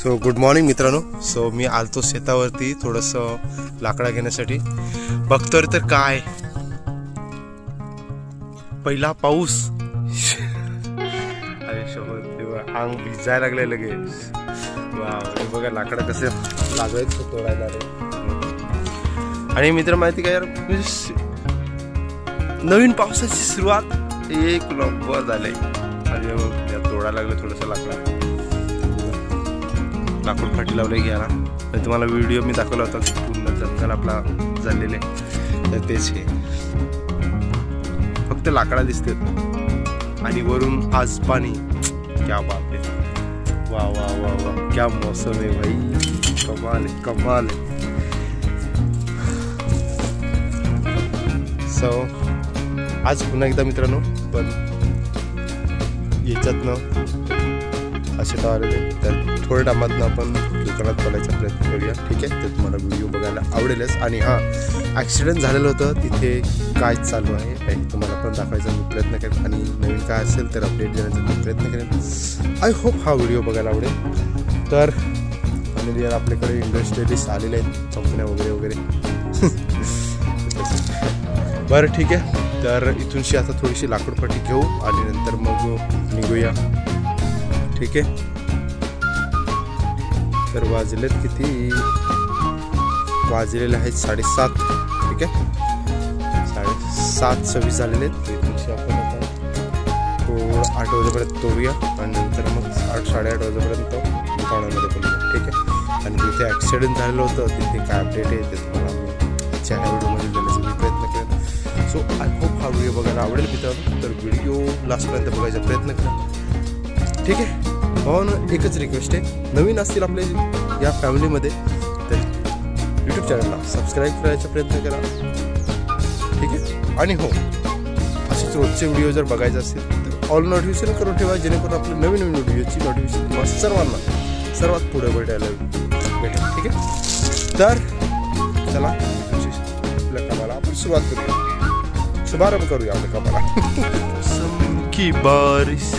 So good morning मित्रांनो. So मी आलतो शेतावरती थोडंसं लाकडा घेण्यासाठी. बघतोय तर काय पहिला पाऊस. अरे शोभत तेव्हा अंग भिजायला लागले लगेच. वाव, हे बघा लाकडा कसे लागलेत तोडायला रे. आणि मित्र माहिती काय यार, नवीन पावसाची सुरुवात एक नंबर झाले. आणि तोडायला लागलं थोडंसं लाकडा. लाकूड फाटी लावले घ्यायला. आणि तुम्हाला व्हिडिओ मी दाखवला होता पूर्ण जंगल आपला झालेले, तर तेच हे फक्त लाकडा दिसते आणि वरून आज पाणी. क्या बात आहे. वा वा वा वा, क्या मौसम आहे भाई. कमाल आहे, कमाल आहे. सो आज पुन्हा एकदा मित्रांनो, पण याच्यातनं असे तर आलेले, तर थोड्या टायमातनं आपण दुकानात बोलायचा प्रयत्न करूया. ठीक आहे, तर तुम्हाला व्हिडिओ बघायला आवडेलच. आणि हां, ॲक्सिडेंट झालेलं होतं तिथे काय चालू आहे हे तुम्हाला पण दाखवायचा मी प्रयत्न करेन. आणि नवीन काय असेल तर अपडेट देण्याचा मी प्रयत्न करेन. आय होप हा व्हिडिओ बघायला आवडेल. तर फायनली यार आपल्याकडे इंडस्ट्रियलिस्ट आलेले आहेत, चौकण्या वगैरे वगैरे. बरं ठीक आहे, तर इथूनशी आता थोडीशी लाकूडपट्टी घेऊ आणि नंतर मग निघूया. ठीक आहे, तर वाजलेत किती, वाजलेले आहेत 7:30. ठीक आहे, 7:26 झालेले आहेत. इथूनशी आपण आता 8 वाजेपर्यंत तोडूया आणि नंतर मग 8-8:30 वाजेपर्यंत दुकानामध्ये बोलूया. ठीक आहे, आणि तिथे ॲक्सिडेंट झालेलं होतं तिथे काय अपडेट आहे ते तुम्हाला मी ह्या व्हिडिओमध्ये देण्याचा मी प्रयत्न करेन. सो आय होप हा व्हिडिओ बघायला आवडेल मित्रांनो. तर व्हिडिओ लास्टपर्यंत बघायचा प्रयत्न करा. ठीक आहे, हो ना. एकच रिक्वेस्ट आहे, नवीन असतील आपले या फॅमिलीमध्ये तर यूट्यूब चॅनलला सबस्क्राईब करायचा प्रयत्न करा. ठीक आहे, आणि हो, असेच रोजचे व्हिडिओ जर बघायचे असतील तर ऑल नोटिफिकेशन करून ठेवा, जेणेकरून आपल्या नवीन नवीन व्हिडिओची नोटिफिकेशन तुम्हाला सर्वांना सर्वात पुढे भेटेल. ठीक आहे, तर चला आपल्या कामाला आपण सुरुवात करूया, शुभारंभ करूया आपल्या कामाला. की बारिश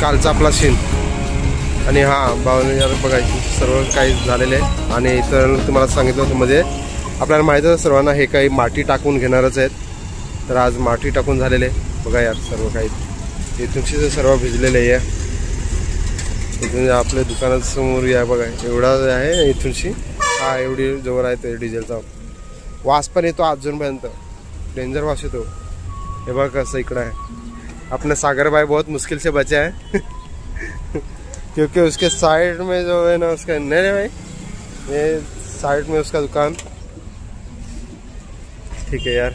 कालचा आपला सीन. आणि हां, यार बघायची सर्व काही झालेलं आहे. आणि इतर तुम्हाला सांगितलं होतं मध्ये आपल्याला माहीत आहे सर्वांना, हे काही माती टाकून घेणारच आहेत. तर आज माती टाकून झालेले बघा यार सर्व काही. इथूनशी सर्व भिजलेले आहे. इथून आपल्या दुकानासमोर या बघा, एवढा आहे इथूनशी. हा एवढी जवळ आहे ते डिझेलचा वास पण येतो अजूनपर्यंत, डेंजर वास येतो. हे बघा कसं इकडं आहे. अपने सागर भाई बहुत मुश्किल से बचे हैं क्योंकि उसके साइड में जो है ना उसका, नहीं भाई ये साइड में उसका दुकान. ठीक है यार,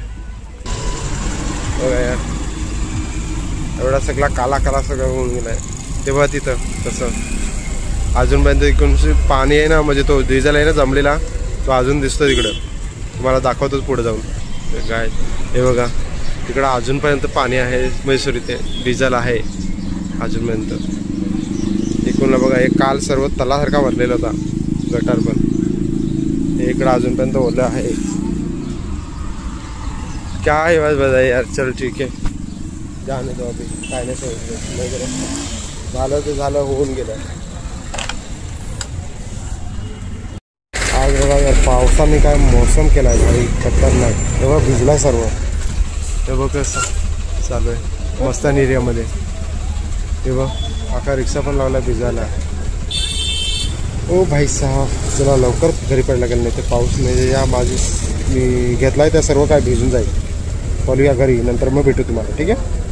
बघा यार एवढा सगळा काला काला सगळं होऊन गेला आहे. तेव्हा तिथं तसं अजूनपर्यंत इकडून पाणी आहे ना, म्हणजे तो डिझेल आहे ना जमलेला, तो अजून दिसतो तिकडं. तुम्हाला दाखवतोच पुढे जाऊन. काय हे बघा, तिकडं अजूनपर्यंत पाणी आहे. मैसूर इथे डिझेल आहे अजूनपर्यंत. इकडून बघा, हे काल सर्व तलासारखा भरलेला होता गटार, पण हे इकडं अजूनपर्यंत ओलं आहे. क्या आहे बस बघा यार. चल ठीक आहे, जाणे दो अभी, काय नाही वगैरे झालं ते झालं, होऊन गेलं. आज बघा यार पावसाने काय मौसम केला आहे भाई, खतरनाक. तेव्हा भिजलाय सर्व. हे बघ कसं चालू आहे मस्तान एरियामध्ये. हे बघ आका रिक्षा पण लावला भिजायला. ओ भाई साहेब, चला लवकर घरी पडायला लागेल, नाही तर पाऊस नाही. या बाजूस मी घेतला आहे त्या सर्व काय भिजून जाईल. बोलूया घरी, नंतर मग भेटू तुम्हाला. ठीक आहे.